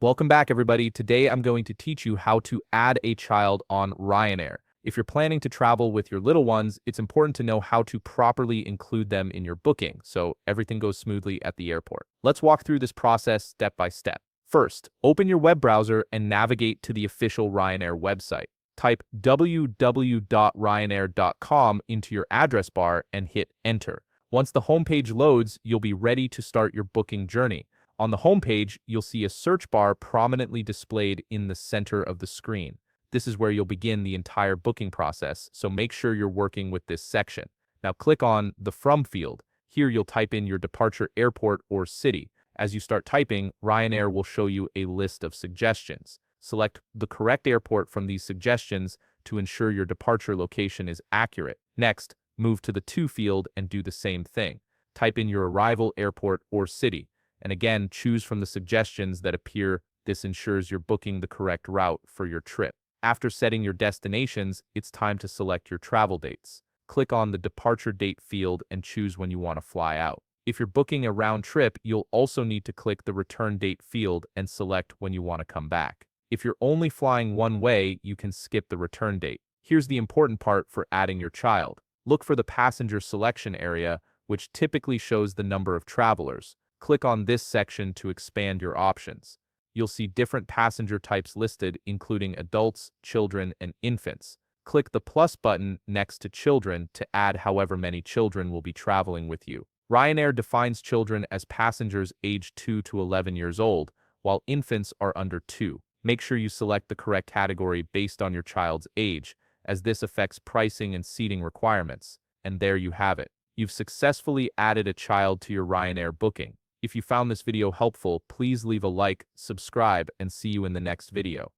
Welcome back, everybody. Today I'm going to teach you how to add a child on Ryanair. If you're planning to travel with your little ones, it's important to know how to properly include them in your booking so everything goes smoothly at the airport. Let's walk through this process step by step. First, open your web browser and navigate to the official Ryanair website. Type www.ryanair.com into your address bar and hit enter. Once the homepage loads, you'll be ready to start your booking journey. On the homepage, you'll see a search bar prominently displayed in the center of the screen. This is where you'll begin the entire booking process, so make sure you're working with this section. Now click on the From field. Here you'll type in your departure airport or city. As you start typing, Ryanair will show you a list of suggestions. Select the correct airport from these suggestions to ensure your departure location is accurate. Next, move to the To field and do the same thing. Type in your arrival airport or city. And again, choose from the suggestions that appear. This ensures you're booking the correct route for your trip. After setting your destinations, it's time to select your travel dates. Click on the departure date field and choose when you want to fly out. If you're booking a round trip, you'll also need to click the return date field and select when you want to come back. If you're only flying one way, you can skip the return date. Here's the important part for adding your child. Look for the passenger selection area, which typically shows the number of travelers. Click on this section to expand your options. You'll see different passenger types listed, including adults, children, and infants. Click the plus button next to children to add however many children will be traveling with you. Ryanair defines children as passengers aged 2 to 11 years old, while infants are under 2. Make sure you select the correct category based on your child's age, as this affects pricing and seating requirements. And there you have it. You've successfully added a child to your Ryanair booking. If you found this video helpful, please leave a like, subscribe, and see you in the next video.